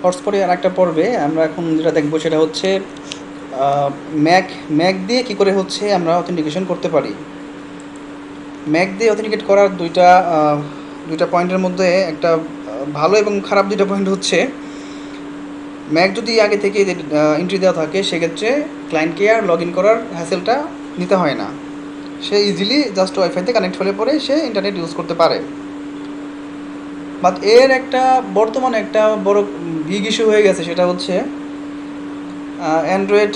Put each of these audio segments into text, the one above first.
হটস্পটের আরেকটা পর্বে আমরা এখন যেটা দেখবো সেটা হচ্ছে ম্যাক ম্যাক দিয়ে কী করে হচ্ছে আমরা অথেন্টিকেশন করতে পারি। ম্যাক দিয়ে অথেন্টিকেট করার দুইটা পয়েন্টের মধ্যে একটা ভালো এবং খারাপ দুইটা পয়েন্ট হচ্ছে, ম্যাক যদি আগে থেকে এন্ট্রি দেওয়া থাকে সেক্ষেত্রে ক্লায়েন্টকে আর লগ ইন করার হ্যাসেলটা নিতে হয় না, সে ইজিলি জাস্ট ওয়াইফাইতে কানেক্ট হলে পরে সে ইন্টারনেট ইউজ করতে পারে। বাট এর একটা বর্তমানে একটা বড় বিগ ইস্যু হয়ে গেছে, সেটা হচ্ছে অ্যান্ড্রয়েড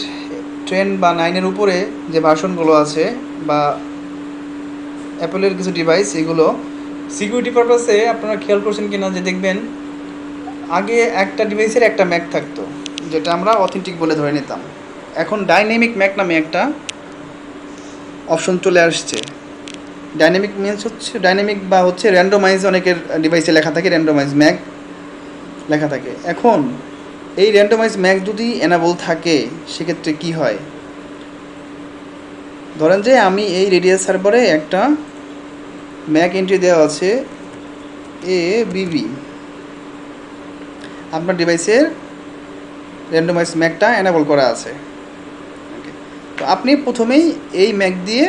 10 বা 9-এর উপরে যে ভার্সনগুলো আছে বা অ্যাপেলের কিছু ডিভাইস, এগুলো সিকিউরিটি পারপাসে আপনারা খেয়াল করছেন কিনা যে দেখবেন আগে একটা ডিভাইসের একটা ম্যাক থাকতো যেটা আমরা অথেন্টিক বলে ধরে নিতাম। এখন ডাইনামিক ম্যাক নামে একটা অপশন চলে আসছে। ডাইনামিক মিনস হচ্ছে ডাইনামিক বা হচ্ছে র্যান্ডোমাইজ, অনেকের ডিভাইসে লেখা থাকে র্যান্ডোমাইজ ম্যাক লেখা থাকে। এখন এই র্যান্ডোমাইজ ম্যাক যদি এনাবল থাকে সেক্ষেত্রে কি হয়, ধরেন যে আমি এই রেডিয়াস সার্ভারে একটা ম্যাক এন্ট্রি দেওয়া আছে ABB, আপনার ডিভাইসের র্যান্ডোমাইজ ম্যাকটা এনাবল করা আছে। ওকে, তো আপনি প্রথমেই এই ম্যাক দিয়ে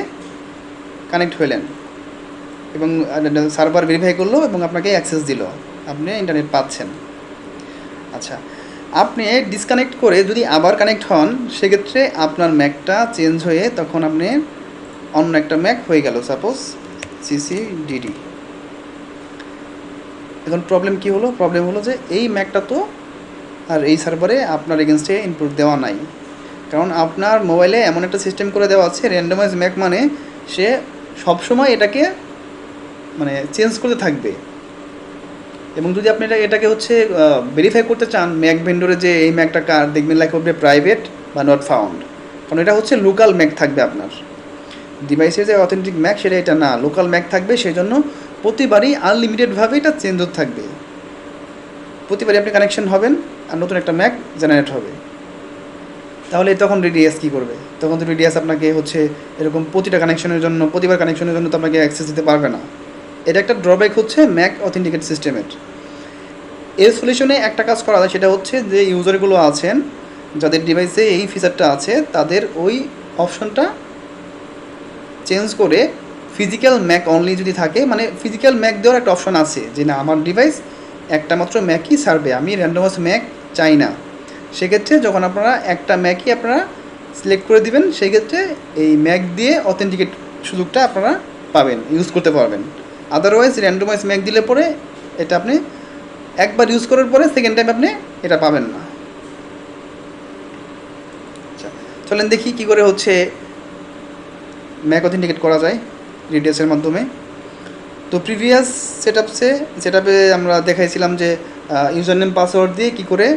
কানেক্ট হলেন এবং সার্ভার ভেরিফাই করলো এবং আপনাকে অ্যাক্সেস দিল, আপনি ইন্টারনেট পাচ্ছেন। আচ্ছা, আপনি ডিসকানেক্ট করে যদি আবার কানেক্ট হন সেক্ষেত্রে আপনার ম্যাকটা চেঞ্জ হয়ে তখন আপনি অন্য একটা ম্যাক হয়ে গেল, সাপোজ CCDD। এখন প্রবলেম কি হলো? প্রবলেম হলো যে এই ম্যাকটা তো আর এই সার্ভারে আপনার এগেনস্টে ইনপুট দেওয়া নাই, কারণ আপনার মোবাইলে এমন একটা সিস্টেম করে দেওয়া আছে র্যান্ডমাইজ ম্যাক, মানে সে সবসময় এটাকে মানে চেঞ্জ করতে থাকবে। এবং যদি আপনি এটাকে হচ্ছে ভেরিফাই করতে চান ম্যাক ভেন্ডরে যে এই ম্যাকটা কার, দেখবেন লেখা হবে প্রাইভেট বা নট ফাউন্ড, কারণ এটা হচ্ছে লোকাল ম্যাক থাকবে আপনার ডিভাইসের যে অথেন্টিক ম্যাক সেটা এটা না, লোকাল ম্যাক থাকবে। সেই জন্য প্রতিবারই আনলিমিটেডভাবে এটা চেঞ্জ হতে থাকবে, প্রতিবারই আপনি কানেকশন হবেন আর নতুন একটা ম্যাক জেনারেট হবে। তাহলে তখন রেডিয়াস কী করবে? তখন তো রেডিয়াস আপনাকে হচ্ছে এরকম প্রতিবার কানেকশনের জন্য তো আপনাকে অ্যাক্সেস দিতে পারবে না। এটা একটা ড্রব্যাক হচ্ছে ম্যাক অথেন্টিকেট সিস্টেমের। এর সলিউশনে একটা কাজ করা যায়, সেটা হচ্ছে যে ইউজারগুলো আছেন যাদের ডিভাইসে এই ফিচারটা আছে তাদের ওই অপশনটা চেঞ্জ করে ফিজিক্যাল ম্যাক অনলি যদি থাকে, মানে ফিজিক্যাল ম্যাক দেওয়ার একটা অপশন আছে যে না আমার ডিভাইস একটা মাত্র ম্যাকই সারবে, আমি র্যান্ডমাইজ ম্যাক চাই না। সেক্ষেত্রে যখন আপনারা একটা ম্যাকই আপনারা সিলেক্ট করে দিবেন সেই ক্ষেত্রে এই ম্যাক দিয়ে অথেন্টিকেট সুযোগটা আপনারা পাবেন, ইউজ করতে পারবেন। আদারওয়াইজ র্যান্ডমাইজ ম্যাক দিলে পরে এটা আপনি একবার ইউজ করার পরে সেকেন্ড টাইম আপনি এটা পাবেন না। আচ্ছা, চলেন দেখি কী করে হচ্ছে ম্যাক অথেন্টিকেট করা যায় রেডিয়াসের মাধ্যমে। তো প্রিভিয়াস সেটআপে আমরা দেখাইছিলাম যে ইউজার নেম পাসওয়ার্ড দিয়ে কী করে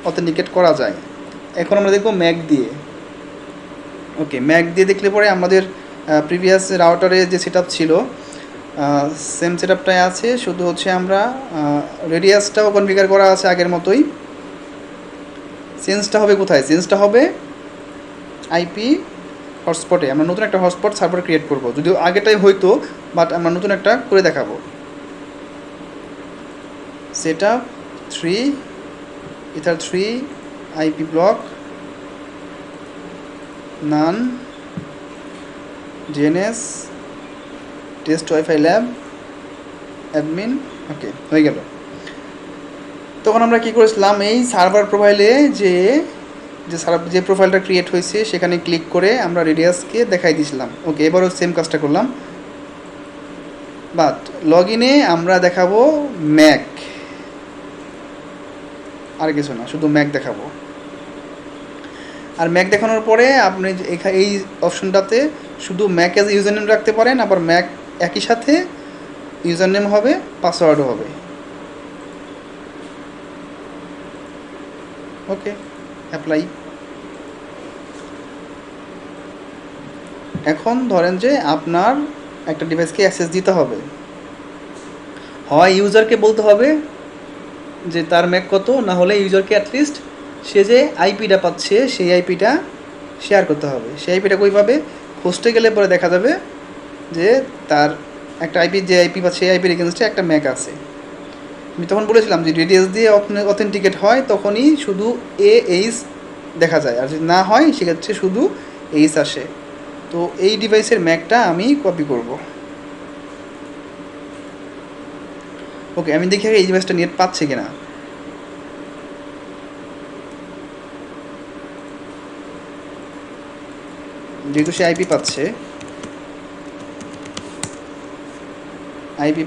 অথেন্টিকেট করা যায়। এখন আমরা দেখব ম্যাক দিয়ে। ওকে, ম্যাক দিয়ে দেখলে পরে আমাদের প্রিভিয়াস রাউটারে যে সেটআপ ছিল সেম সেটআপটাই আছে, শুধু হচ্ছে আমরা রেডিয়াসটাও কনফিগার করা আছে আগের মতোই। চেঞ্জটা হবে কোথায়? চেঞ্জটা হবে আইপি হটস্পটে। আমরা নতুন একটা হটস্পট সার্ভার ক্রিয়েট করব, যদিও আগেটাই হয়তো, বাট আমরা নতুন একটা করে দেখাবো। Setup 3 ether 3 IP block none DNS test WiFi lab admin. Okay, হয়ে গেল। তখন আমরা কী করেছিলাম, এই সার্ভার প্রোফাইলে যে প্রোফাইলটা ক্রিয়েট হয়েছে সেখানে ক্লিক করে আমরা রেডিয়াসকে দেখাই দিয়েছিলাম। ওকে, এবারও সেম কাজটা করলাম, বাট লগ ইনে আমরা দেখাবো ম্যাক, আর কিছু না, শুধু ম্যাক দেখাবো। আর ম্যাক দেখানোর পরে আপনি এই অপশনটাতে শুধু ম্যাক অ্যাজ ইউজার নেম রাখতে পারেন, আবার ম্যাক একই সাথে ইউজার নেম হবে, পাসওয়ার্ডও হবে। ওকে, অ্যাপ্লাই। এখন ধরেন যে আপনার একটা ডিভাইসকে অ্যাক্সেস দিতে হবে, হয় ইউজারকে বলতে হবে যে তার ম্যাক কত, না হলে ইউজারকে অ্যাটলিস্ট সে যে আইপিটা পাচ্ছে সেই আইপিটা শেয়ার করতে হবে। সেই আইপিটা কই পাবে? হোস্টে গেলে পরে দেখা যাবে যে তার একটা আইপি, যে আইপি বা সেই আইপির এগেনস্টে একটা ম্যাক আছে। আমি তখন বলেছিলাম যে রেডিয়াস দিয়ে অথেন্টিকেট হয় তখনই শুধু এইচ দেখা যায়, আর যদি না হয় সেক্ষেত্রে শুধু এইচ আসে। তো এই ডিভাইসের ম্যাকটা আমি কপি করব। ওকে, আমি দেখি আগে এই ডিভাইসটা নেট পাচ্ছে কিনা। যেহেতু সে আইপি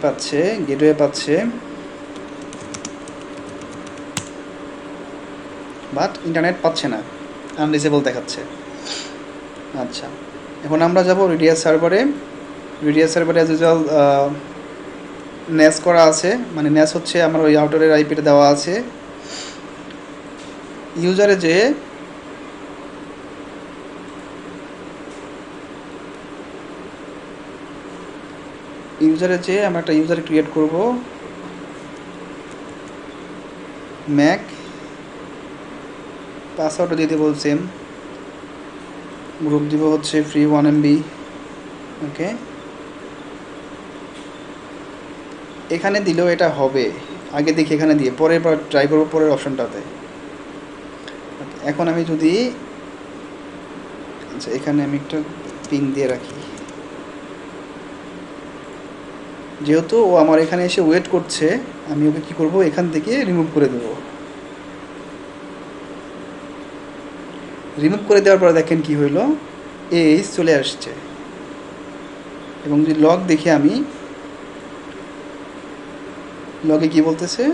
পাচ্ছে, গেটওয়ে পাচ্ছে, বাট ইন্টারনেট পাচ্ছে না, আনরিচেবল দেখাচ্ছে। আচ্ছা, এখন আমরা যাব রেডিয়াস সার্ভারে। রেডিয়াস সার্ভারে অ্যাজ ইউজুয়াল ন্যাস করা আছে, মানে ন্যাস হচ্ছে আমার ওই আউটারের আইপিটা দেওয়া আছে। ইউজারে যে আমরা একটা ইউজার ক্রিয়েট করব, ম্যাক, পাসওয়ার্ডও দিয়ে দেবো সেম, গ্রুপ দিব হচ্ছে ফ্রি 1 MB। ওকে, এখানে দিলেও এটা হবে, আগে দেখি এখানে দিয়ে পরে ট্রাই করবো পরের অপশনটাতে। এখন আমি যদি আচ্ছা এখানে আমি একটা পিন দিয়ে রাখি, যেহেতু ও আমার এখানে এসে ওয়েট করছে, আমি ওকে কী করবো এখান থেকে রিমুভ করে দেবো। রিমুভ করে দেওয়ার পরে দেখেন কি হইলো, এইচ চলে আসছে। এবং যদি লগ দেখি আমি, লগে কি বলতেছে,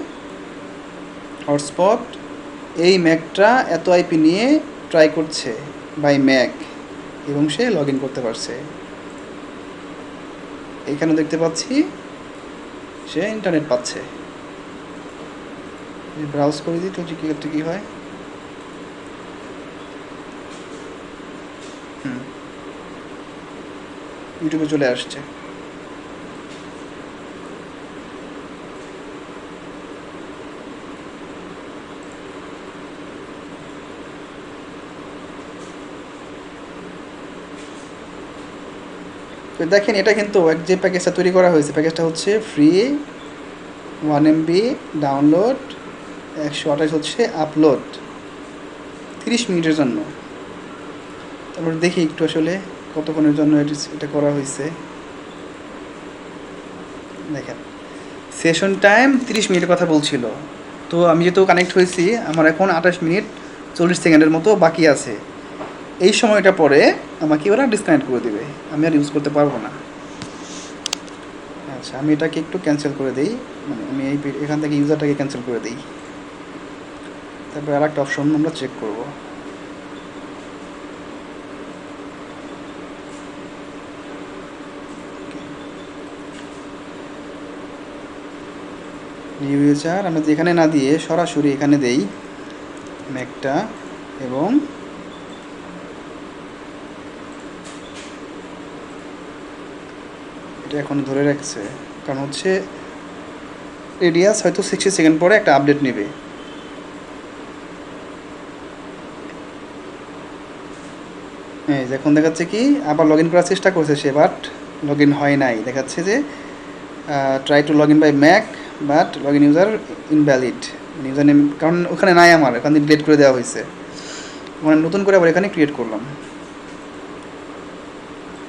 হটস্পট এই ম্যাকটা এত আইপি নিয়ে ট্রাই করছে বাই ম্যাক, এবং সে লগ ইন করতে পারছে। এখানে দেখতে পাচ্ছি সে ইন্টারনেট পাচ্ছে। ব্রাউজ করে দিই তো কী হয়। ইউটিউবে চলে আসছে। তো দেখেন এটা কিন্তু যে প্যাকেজটা তৈরি করা হয়েছে, প্যাকেজটা হচ্ছে ফ্রি 1 MB ডাউনলোড, 128 হচ্ছে আপলোড 30 মিনিটের জন্য। তারপর দেখি একটু আসলে কতক্ষণের জন্য এটা করা হয়েছে। দেখেন সেশন টাইম 30 মিনিটের কথা বলছিল, তো আমি যেহেতু কানেক্ট হয়েছি আমার এখন 28 মিনিট 40 সেকেন্ডের মতো বাকি আছে। এই সময়টা পরে আমাকে ওরা ডিসকানেক্ট করে দেবে, আমি আর ইউজ করতে পারবো না। আচ্ছা, আমি এটাকে একটু ক্যান্সেল করে দিই, মানে আমি এখান থেকে ইউজারটাকে ক্যান্সেল করে দিই। তারপর আর একটা অপশন আমরা চেক করব। নিউ ইউজার আমরা এখানে না দিয়ে সরাসরি এখানে দেই ম্যাকটা, এবং এটা এখন ধরে রাখছে কারণ হচ্ছে রেডিয়াস হয়তো 60 সেকেন্ড পরে একটা আপডেট নেবে। এই এখন দেখাচ্ছে কি আবার লগ ইন করার চেষ্টা করছে সে, বাট লগ ইন হয় নাই, দেখাচ্ছে যে try to log in by Mac but log in user invalid, user name কারণ ওখানে নাই, আমার এখান থেকে ডিলিট করে দেওয়া হয়েছে, মানে নতুন করে আবার এখানে ক্রিয়েট করলাম।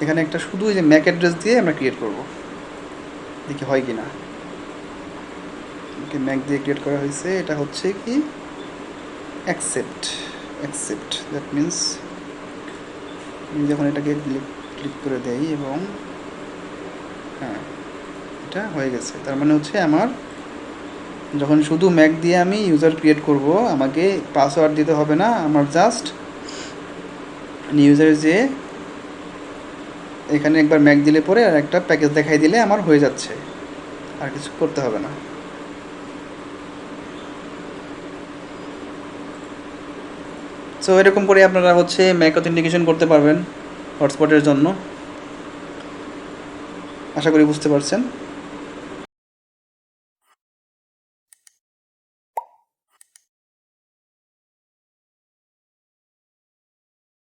এখানে একটা শুধু এই যে ম্যাক অ্যাড্রেস দিয়ে আমরা ক্রিয়েট করব, দেখি হয় কি না। ওকে, ম্যাক দিয়ে ক্রিয়েট করা হয়েছে, এটা হচ্ছে কি অ্যাকসেপ্ট, দ্যাট মিনস আমি যখন এটাকে ক্লিক করে দেই এবং হ্যাঁ এটা হয়ে গেছে, তার মানে হচ্ছে আমার যখন শুধু ম্যাক দিয়ে আমি ইউজার ক্রিয়েট করব আমাকে পাসওয়ার্ড দিতে হবে না, আমার জাস্ট ইউজারে যে এখানে একবার ম্যাক দিলে পরে আর একটা প্যাকেজ দেখাই দিলে আমার হয়ে যাচ্ছে, আর কিছু করতে হবে না। সো এরকম করে আপনারা হচ্ছে ম্যাক অথেন্টিকেশন করতে পারবেন হটস্পটের জন্য। আশা করি বুঝতে পারছেন।